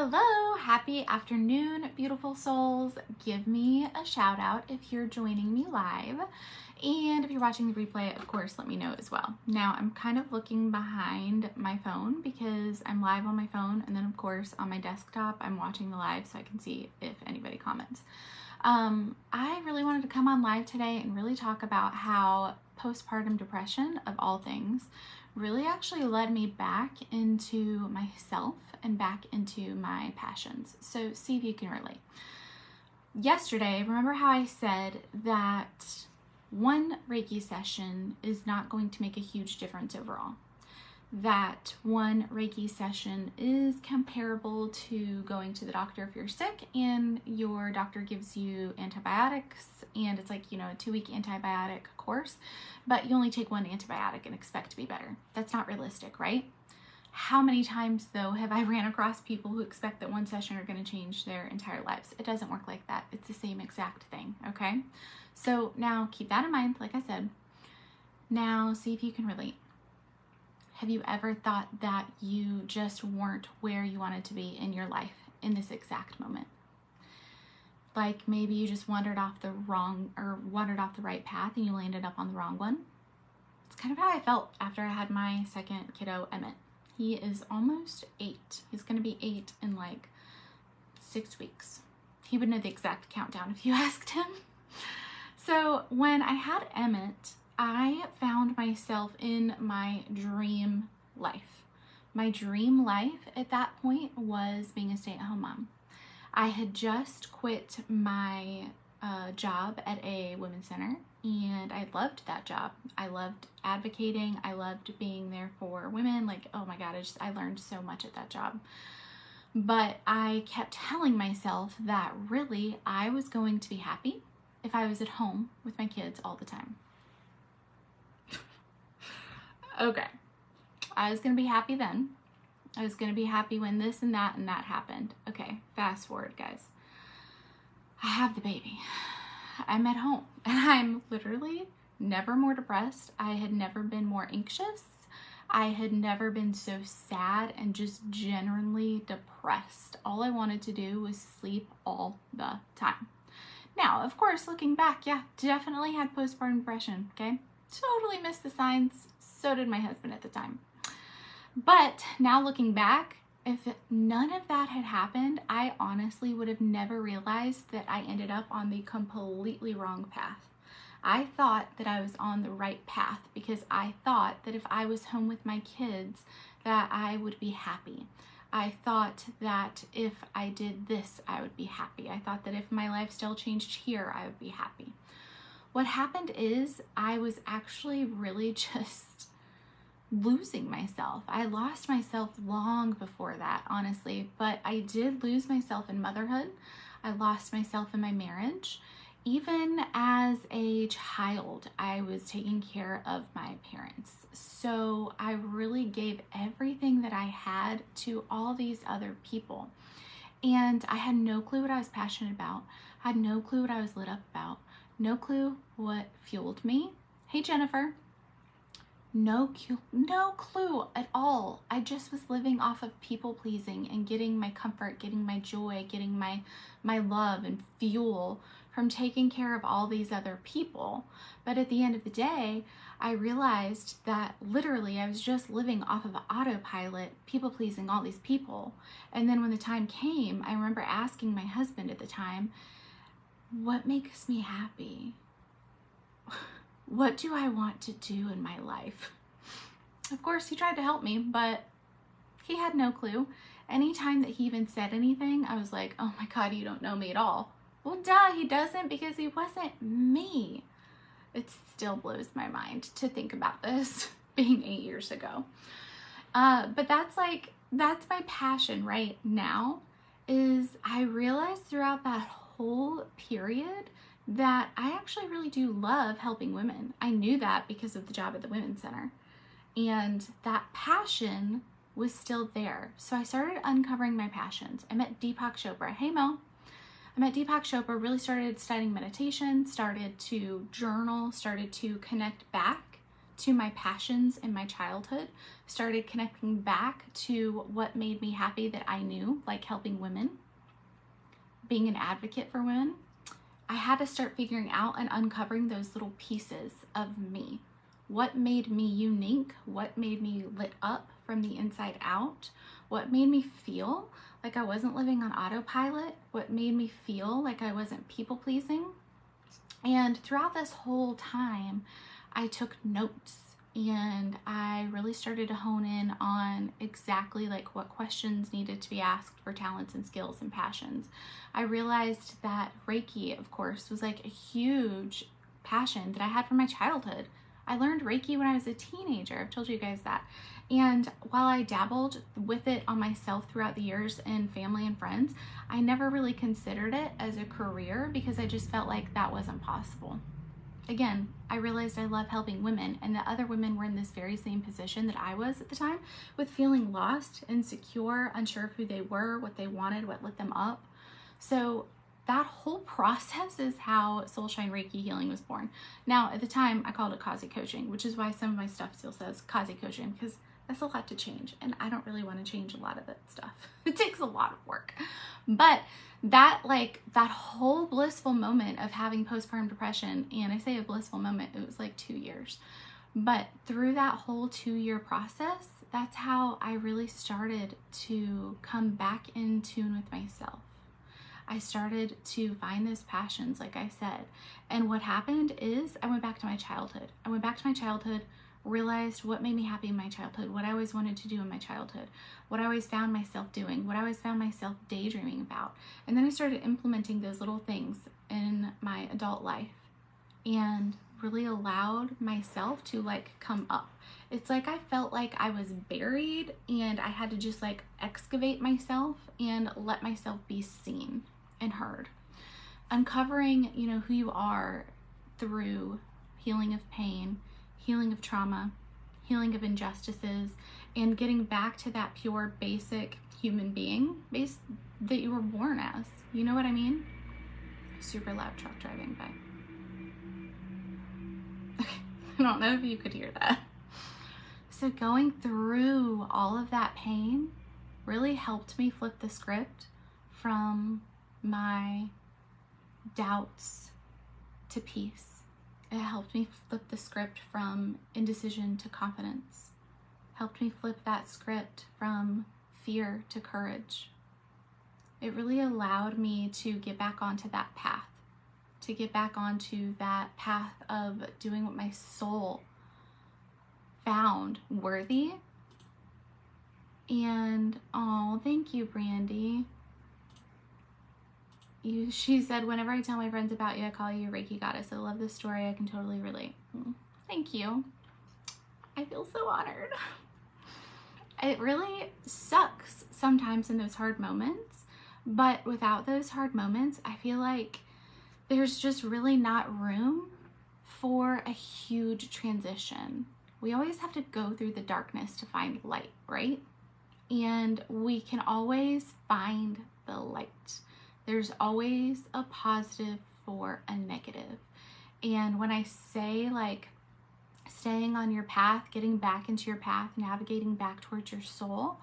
Hello, happy afternoon, beautiful souls. Give me a shout out if you're joining me live. And if you're watching the replay, of course, let me know as well. Now, I'm kind of looking behind my phone because I'm live on my phone. And then, of course, on my desktop, I'm watching the live so I can see if anybody comments. I really wanted to come on live today and really talk about how postpartum depression, of all things, really actually led me back into myself and back into my passions. So see if you can relate. Yesterday, remember how I said that one Reiki session is not going to make a huge difference overall? That one Reiki session is comparable to going to the doctor if you're sick and your doctor gives you antibiotics, and it's like, a 2-week antibiotic course, but you only take one antibiotic and expect to be better. That's not realistic, right? How many times, though, have I ran across people who expect that one session are going to change their entire lives? It doesn't work like that. It's the same exact thing, okay? So now keep that in mind, like I said. Now see if you can relate. Have you ever thought that you just weren't where you wanted to be in your life in this exact moment? Like maybe you just wandered off the right path and you landed up on the wrong one. It's kind of how I felt after I had my second kiddo, Emmett. He is almost 8. He's going to be 8 in like 6 weeks. He would know the exact countdown if you asked him. So when I had Emmett, I found myself in my dream life. My dream life at that point was being a stay-at-home mom. I had just quit my job at a women's center, and I loved that job. I loved advocating. I loved being there for women. Like, oh my God, I learned so much at that job. But I kept telling myself that really I was going to be happy if I was at home with my kids all the time. Okay, I was going to be happy then. I was going to be happy when this and that happened. Okay, fast forward, guys. I have the baby. I'm at home and I'm literally never more depressed. I had never been more anxious. I had never been so sad and just generally depressed. All I wanted to do was sleep all the time. Now, of course, looking back, yeah, definitely had postpartum depression, okay? Totally missed the signs. So did my husband at the time. But now looking back, if none of that had happened, I honestly would have never realized that I ended up on the completely wrong path. I thought that I was on the right path because I thought that if I was home with my kids, that I would be happy. I thought that if I did this, I would be happy. I thought that if my lifestyle changed here, I would be happy. What happened is I was actually really just losing myself. I lost myself long before that, honestly, but I did lose myself in motherhood. I lost myself in my marriage. Even as a child, I was taking care of my parents. So I really gave everything that I had to all these other people. And I had no clue what I was passionate about. I had no clue what I was lit up about. No clue what fueled me. Hey, Jennifer. No clue at all. I just was living off of people pleasing and getting my comfort, getting my joy, getting my love and fuel from taking care of all these other people. But at the end of the day, I realized that literally I was just living off of autopilot, people pleasing all these people. And then when the time came, I remember asking my husband at the time, what makes me happy? What do I want to do in my life? Of course, he tried to help me, but he had no clue. Anytime that he even said anything, I was like, oh my God, you don't know me at all. Well, duh, he doesn't, because he wasn't me. It still blows my mind to think about this being 8 years ago. But that's my passion right now, is I realized throughout that whole period that I actually really do love helping women. I knew that because of the job at the Women's Center. And that passion was still there. So I started uncovering my passions. I met Deepak Chopra. Hey, Mo. I met Deepak Chopra, really started studying meditation, started to journal, started to connect back to my passions in my childhood, started connecting back to what made me happy that I knew, like helping women, being an advocate for women, I had to start figuring out and uncovering those little pieces of me. What made me unique? What made me lit up from the inside out? What made me feel like I wasn't living on autopilot? What made me feel like I wasn't people pleasing? And throughout this whole time, I took notes and I really started to hone in on exactly like what questions needed to be asked for talents and skills and passions. I realized that Reiki, of course, was like a huge passion that I had from my childhood. I learned Reiki when I was a teenager. I've told you guys that. And while I dabbled with it on myself throughout the years in family and friends, I never really considered it as a career because I just felt like that wasn't possible. Again, I realized I love helping women, and the other women were in this very same position that I was at the time, with feeling lost, insecure, unsure of who they were, what they wanted, what lit them up. So that whole process is how Soulshine Reiki Healing was born. Now, at the time, I called it Causey Coaching, which is why some of my stuff still says Causey Coaching, because that's a lot to change, and I don't really want to change a lot of that stuff. It takes a lot of work. But that whole blissful moment of having postpartum depression, and I say a blissful moment, it was like 2 years. But through that whole 2-year process, that's how I really started to come back in tune with myself. I started to find those passions, like I said. And what happened is I went back to my childhood. Realized what made me happy in my childhood, what I always wanted to do in my childhood, what I always found myself doing, what I always found myself daydreaming about. And then I started implementing those little things in my adult life and really allowed myself to like come up. It's like I felt like I was buried and I had to just like excavate myself and let myself be seen and heard. Uncovering, who you are through healing of pain, healing of trauma, healing of injustices, and getting back to that pure basic human being that you were born as. You know what I mean? Super loud truck driving by. Okay, I don't know if you could hear that. So going through all of that pain really helped me flip the script from my doubts to peace. It helped me flip the script from indecision to confidence. Helped me flip that script from fear to courage. It really allowed me to get back onto that path. Of doing what my soul found worthy. And, oh, thank you, Brandy. She said, whenever I tell my friends about you, I call you a Reiki goddess. I love this story. I can totally relate. Thank you. I feel so honored. It really sucks sometimes in those hard moments, but without those hard moments, I feel like there's just really not room for a huge transition. We always have to go through the darkness to find light, right? And we can always find the light. There's always a positive for a negative. And when I say like staying on your path, getting back into your path, navigating back towards your soul,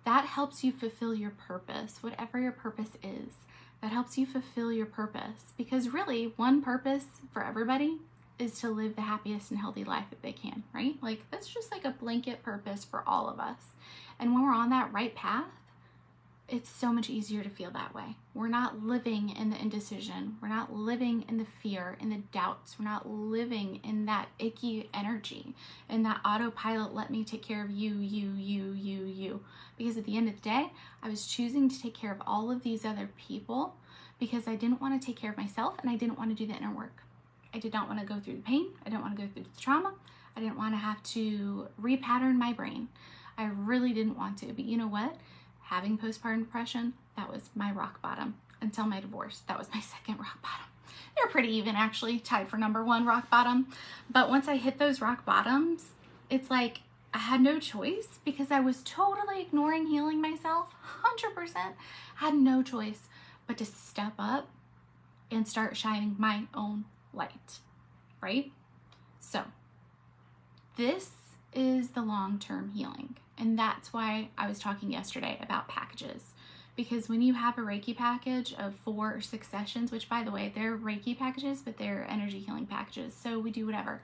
that helps you fulfill your purpose, whatever your purpose is. That helps you fulfill your purpose, because really one purpose for everybody is to live the happiest and healthy life that they can, right? Like that's just like a blanket purpose for all of us. And when we're on that right path, it's so much easier to feel that way. We're not living in the indecision. We're not living in the fear, in the doubts. We're not living in that icky energy, in that autopilot, let me take care of you. Because at the end of the day, I was choosing to take care of all of these other people because I didn't want to take care of myself and I didn't want to do the inner work. I did not want to go through the pain. I didn't want to go through the trauma. I didn't want to have to repattern my brain. I really didn't want to. But you know what? Having postpartum depression, that was my rock bottom. Until my divorce, that was my second rock bottom. They're pretty even, actually, tied for number one rock bottom. But once I hit those rock bottoms, it's like I had no choice because I was totally ignoring healing myself. 100% had no choice but to step up and start shining my own light, right? So this is the long-term healing. And that's why I was talking yesterday about packages. Because when you have a Reiki package of 4 or 6 sessions, which by the way, they're Reiki packages, but they're energy healing packages. So we do whatever,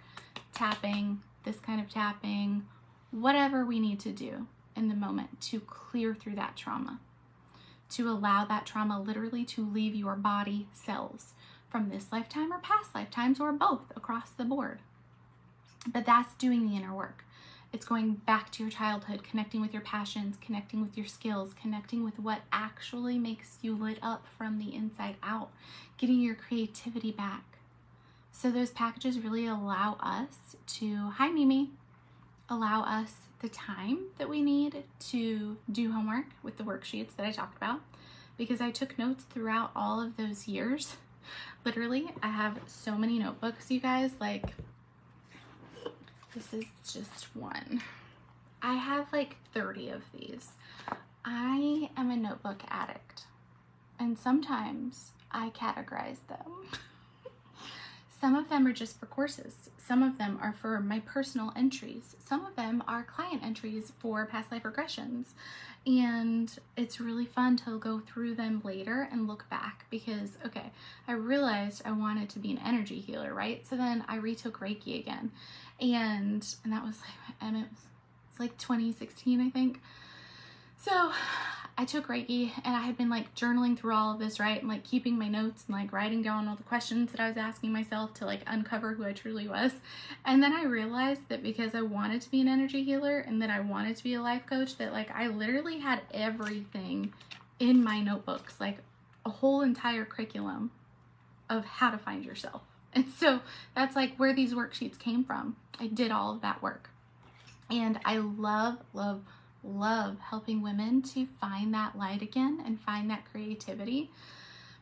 tapping, this kind of tapping, whatever we need to do in the moment to clear through that trauma, to allow that trauma literally to leave your body cells from this lifetime or past lifetimes or both across the board. But that's doing the inner work. It's going back to your childhood, connecting with your passions, connecting with your skills, connecting with what actually makes you lit up from the inside out, getting your creativity back. So those packages really allow us to, hi Mimi, allow us the time that we need to do homework with the worksheets that I talked about, because I took notes throughout all of those years. Literally, I have so many notebooks, you guys, like, this is just one. I have like 30 of these. I am a notebook addict, and sometimes I categorize them. Some of them are just for courses. Some of them are for my personal entries. Some of them are client entries for past life regressions. And it's really fun to go through them later and look back because, okay, I realized I wanted to be an energy healer, right? So then I retook Reiki again. And that was like, and it's like 2016, I think. So I took Reiki and I had been like journaling through all of this, right? And like keeping my notes and like writing down all the questions that I was asking myself to like uncover who I truly was. And then I realized that because I wanted to be an energy healer and that I wanted to be a life coach, that like I literally had everything in my notebooks, like a whole entire curriculum of how to find yourself. And so that's like where these worksheets came from. I did all of that work. And I love helping women to find that light again and find that creativity,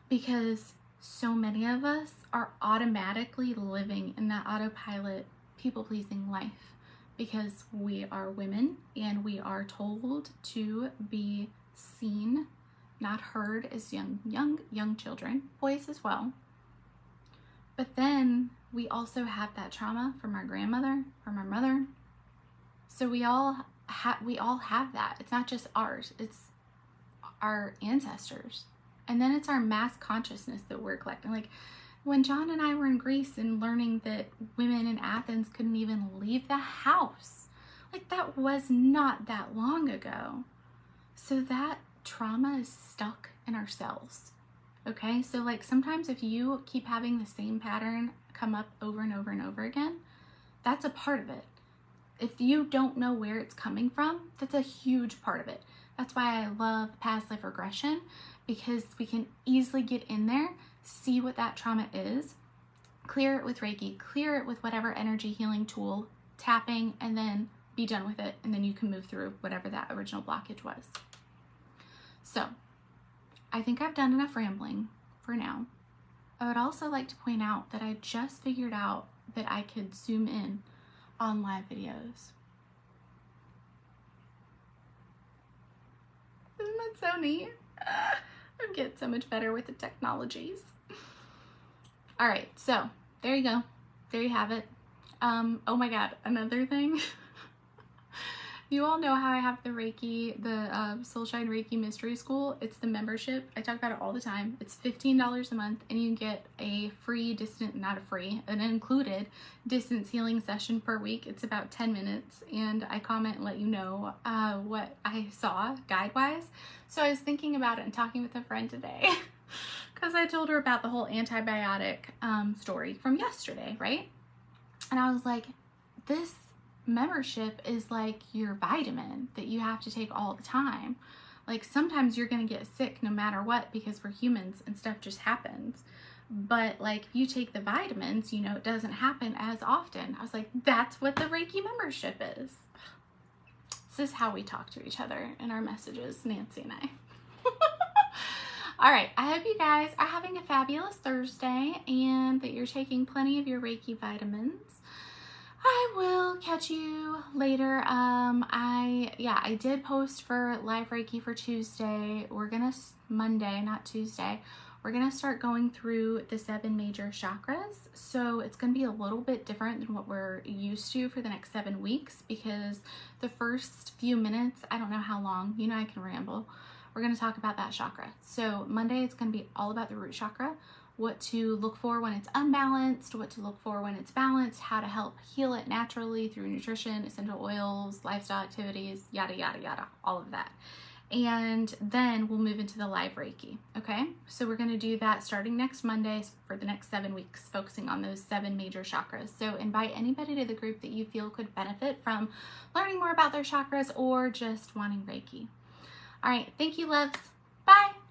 because so many of us are automatically living in that autopilot, people-pleasing life because we are women and we are told to be seen, not heard as young children, boys as well. But then we also have that trauma from our grandmother, from our mother. So we all have that. It's not just ours, it's our ancestors. And then it's our mass consciousness that we're collecting. Like when John and I were in Greece and learning that women in Athens couldn't even leave the house, like that was not that long ago. So that trauma is stuck in our cells. Okay, so like sometimes if you keep having the same pattern come up over and over and over again, that's a part of it. If you don't know where it's coming from, that's a huge part of it. That's why I love past life regression, because we can easily get in there, see what that trauma is, clear it with Reiki, clear it with whatever energy healing tool, tapping, and then be done with it. And then you can move through whatever that original blockage was. So I think I've done enough rambling for now. I would also like to point out that I just figured out that I could zoom in on live videos. Isn't that so neat? I'm getting so much better with the technologies. All right, so there you go. There you have it. Oh my God, another thing. You all know how I have the Reiki, the Soulshine Reiki Mystery School. It's the membership. I talk about it all the time. It's $15 a month and you get a free an included distance healing session per week. It's about 10 minutes and I comment and let you know what I saw guide-wise. So I was thinking about it and talking with a friend today because I told her about the whole antibiotic story from yesterday, right? And I was like, this membership is like your vitamin that you have to take all the time. Like sometimes you're gonna get sick no matter what because we're humans and stuff just happens. But like if you take the vitamins, you know, it doesn't happen as often. I was like, that's what the Reiki membership is. This is how we talk to each other in our messages, Nancy and I. All right, I hope you guys are having a fabulous Thursday and that you're taking plenty of your Reiki vitamins. I will catch you later. I did post for live Reiki for Tuesday. Monday, not Tuesday. we're going to start going through the 7 major chakras. So it's going to be a little bit different than what we're used to for the next 7 weeks, because the first few minutes, I don't know how long, you know, I can ramble. We're going to talk about that chakra. So Monday, it's going to be all about the root chakra, what to look for when it's unbalanced, what to look for when it's balanced, how to help heal it naturally through nutrition, essential oils, lifestyle activities, yada, yada, yada, all of that. And then we'll move into the live Reiki, okay? So we're gonna do that starting next Monday for the next 7 weeks, focusing on those 7 major chakras. So invite anybody to the group that you feel could benefit from learning more about their chakras or just wanting Reiki. All right, thank you, loves. Bye.